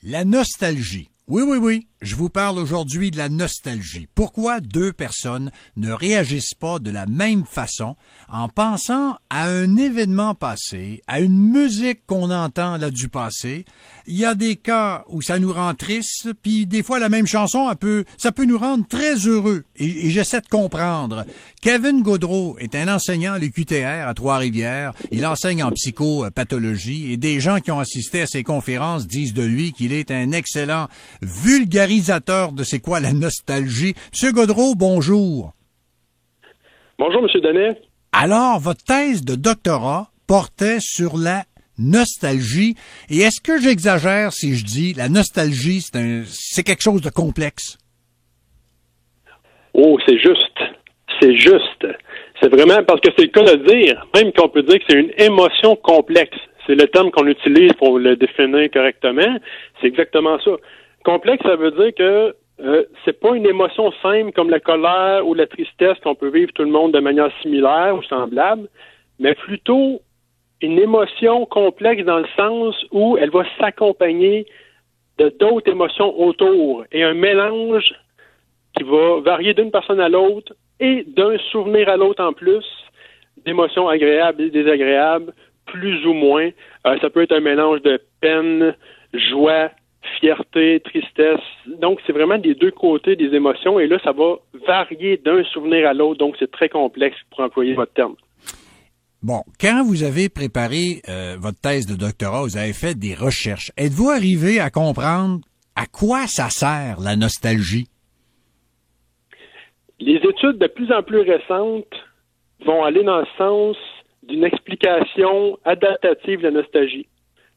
La nostalgie. Oui, oui, oui. Je vous parle aujourd'hui de la nostalgie. Pourquoi deux personnes ne réagissent pas de la même façon en pensant à un événement passé, à une musique qu'on entend là du passé? Il y a des cas où ça nous rend triste, puis des fois la même chanson, ça peut nous rendre très heureux. Et j'essaie de comprendre. Kevin Gaudreau est un enseignant à l'UQTR à Trois-Rivières. Il enseigne en psychopathologie et des gens qui ont assisté à ses conférences disent de lui qu'il est un excellent vulgarisateur de c'est quoi la nostalgie. Monsieur Gaudreau, bonjour. Bonjour, M. Danet. Alors, votre thèse de doctorat portait sur la nostalgie. Et est-ce que j'exagère si je dis la nostalgie, c'est quelque chose de complexe? Oh, c'est juste. C'est juste. C'est vraiment parce que c'est le cas de dire, même qu'on peut dire que c'est une émotion complexe. C'est le terme qu'on utilise pour le définir correctement. C'est exactement ça. Complexe, ça veut dire que c'est pas une émotion simple comme la colère ou la tristesse qu'on peut vivre tout le monde de manière similaire ou semblable, mais plutôt une émotion complexe dans le sens où elle va s'accompagner de d'autres émotions autour et un mélange qui va varier d'une personne à l'autre et d'un souvenir à l'autre en plus, d'émotions agréables et désagréables, plus ou moins. Ça peut être un mélange de peine, joie, fierté, tristesse. Donc, c'est vraiment des deux côtés des émotions et là, ça va varier d'un souvenir à l'autre. Donc, c'est très complexe pour employer votre terme. Bon, quand vous avez préparé votre thèse de doctorat, vous avez fait des recherches. Êtes-vous arrivé à comprendre à quoi ça sert la nostalgie? Les études de plus en plus récentes vont aller dans le sens d'une explication adaptative de la nostalgie.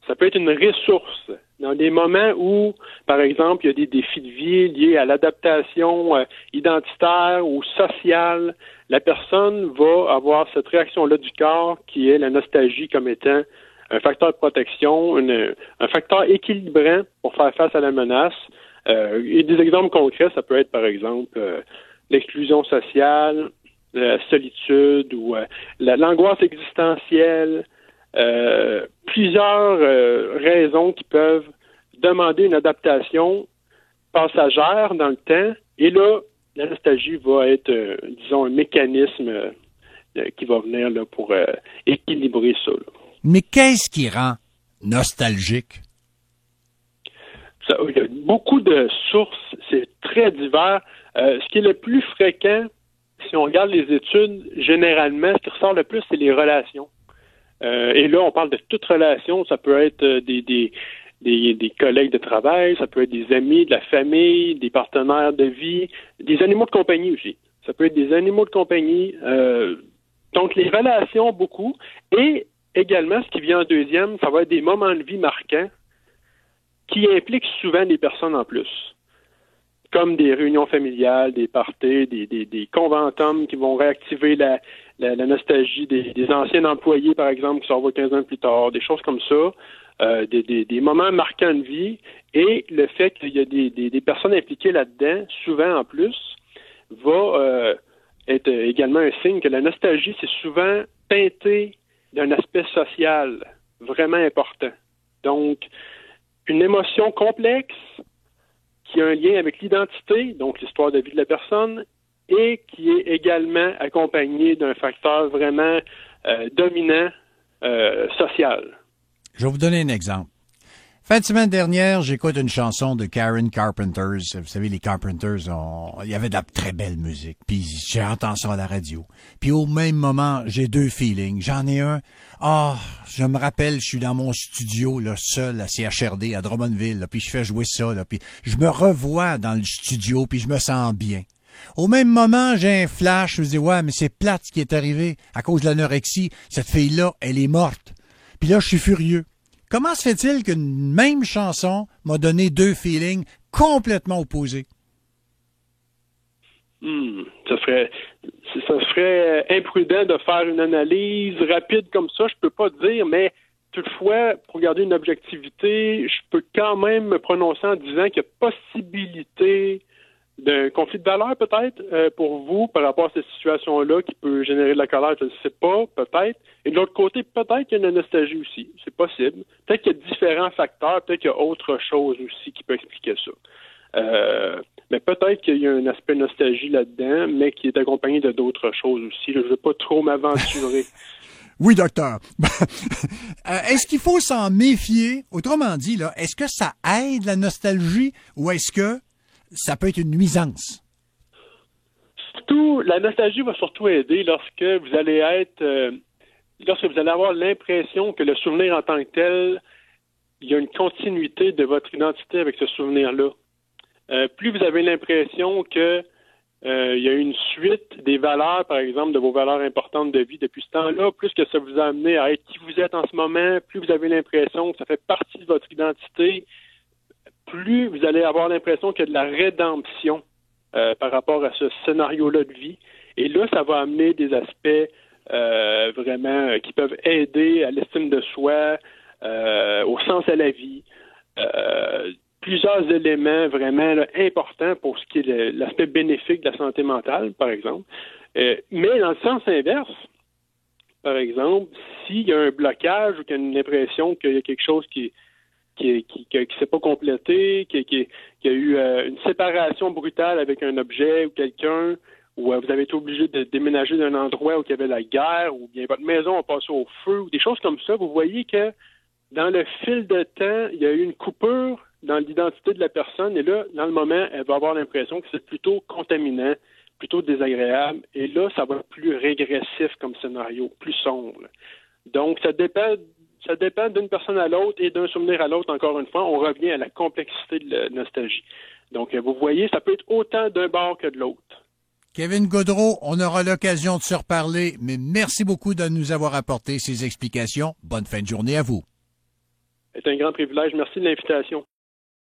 Ça peut être une ressource dans des moments où, par exemple, il y a des défis de vie liés à l'adaptation identitaire ou sociale. La personne va avoir cette réaction-là du corps qui est la nostalgie comme étant un facteur de protection, un facteur équilibrant pour faire face à la menace. Et des exemples concrets, ça peut être, par exemple, l'exclusion sociale, la solitude ou l'angoisse existentielle, plusieurs raisons qui peuvent demander une adaptation passagère dans le temps. Et là, la nostalgie va être, disons, un mécanisme qui va venir là, pour équilibrer ça. Là. Mais qu'est-ce qui rend nostalgique? Il y a beaucoup de sources, c'est très divers. Ce qui est le plus fréquent, si on regarde les études, généralement, ce qui ressort le plus, c'est les relations. Et là, on parle de toute relation. Ça peut être des collègues de travail, ça peut être des amis, de la famille, des partenaires de vie, des animaux de compagnie aussi. Ça peut être des animaux de compagnie. Donc, les relations, beaucoup. Et également, ce qui vient en deuxième, ça va être des moments de vie marquants qui impliquent souvent des personnes en plus, comme des réunions familiales, des parties, des conventums qui vont réactiver la nostalgie des anciens employés, par exemple, qui s'en vont 15 ans plus tard, des choses comme ça, des moments marquants de vie, et le fait qu'il y a des personnes impliquées là-dedans, souvent en plus, va être également un signe que la nostalgie, c'est souvent teinté d'un aspect social vraiment important. Donc, une émotion complexe qui a un lien avec l'identité, donc l'histoire de vie de la personne, et qui est également accompagnée d'un facteur vraiment dominant social. Je vais vous donner un exemple. Fin de semaine dernière, j'écoute une chanson de Karen Carpenters. Vous savez, les Carpenters, il y avait de la très belle musique. Puis j'entends ça à la radio. Puis au même moment, j'ai deux feelings. J'en ai un. Je me rappelle, je suis dans mon studio, là, seul, à CHRD, à Drummondville, là, puis je fais jouer ça, là, puis je me revois dans le studio, puis je me sens bien. Au même moment, j'ai un flash, je me dis, ouais, mais c'est plate ce qui est arrivé à cause de l'anorexie. Cette fille-là, elle est morte. Puis là, je suis furieux. Comment se fait-il qu'une même chanson m'a donné deux feelings complètement opposés? Ça serait imprudent de faire une analyse rapide comme ça, je peux pas dire, mais toutefois, pour garder une objectivité, je peux quand même me prononcer en disant qu'il y a possibilité d'un conflit de valeurs peut-être pour vous par rapport à cette situation-là qui peut générer de la colère, je ne sais pas, peut-être. Et de l'autre côté, peut-être qu'il y a une nostalgie aussi, c'est possible. Peut-être qu'il y a différents facteurs, peut-être qu'il y a autre chose aussi qui peut expliquer ça. Mais peut-être qu'il y a un aspect nostalgie là-dedans, mais qui est accompagné de d'autres choses aussi. Là, je ne veux pas trop m'aventurer. Oui, docteur. Est-ce qu'il faut s'en méfier? Autrement dit, là, est-ce que ça aide la nostalgie ou est-ce que ça peut être une nuisance? Surtout, la nostalgie va surtout aider lorsque vous allez avoir l'impression que le souvenir en tant que tel, il y a une continuité de votre identité avec ce souvenir-là. Plus vous avez l'impression que il y a une suite des valeurs, par exemple, de vos valeurs importantes de vie depuis ce temps-là, plus que ça vous a amené à être qui vous êtes en ce moment, plus vous avez l'impression que ça fait partie de votre identité, plus vous allez avoir l'impression qu'il y a de la rédemption par rapport à ce scénario-là de vie. Et là, ça va amener des aspects vraiment qui peuvent aider à l'estime de soi, au sens à la vie, plusieurs éléments vraiment là, importants pour ce qui est l'aspect bénéfique de la santé mentale, par exemple. Mais dans le sens inverse, par exemple, s'il y a un blocage ou qu'il y a une impression qu'il y a quelque chose qui s'est pas complété, qu'il y a eu une séparation brutale avec un objet ou quelqu'un, ou vous avez été obligé de déménager d'un endroit où il y avait la guerre, ou bien votre maison a passé au feu, ou des choses comme ça, vous voyez que dans le fil de temps, il y a eu une coupure dans l'identité de la personne, et là, dans le moment, elle va avoir l'impression que c'est plutôt contaminant, plutôt désagréable, et là, ça va être plus régressif comme scénario, plus sombre. Donc, ça dépend d'une personne à l'autre et d'un souvenir à l'autre, encore une fois, on revient à la complexité de la nostalgie. Donc, vous voyez, ça peut être autant d'un bord que de l'autre. Kevin Gaudreault, on aura l'occasion de se reparler, mais merci beaucoup de nous avoir apporté ces explications. Bonne fin de journée à vous. C'est un grand privilège. Merci de l'invitation.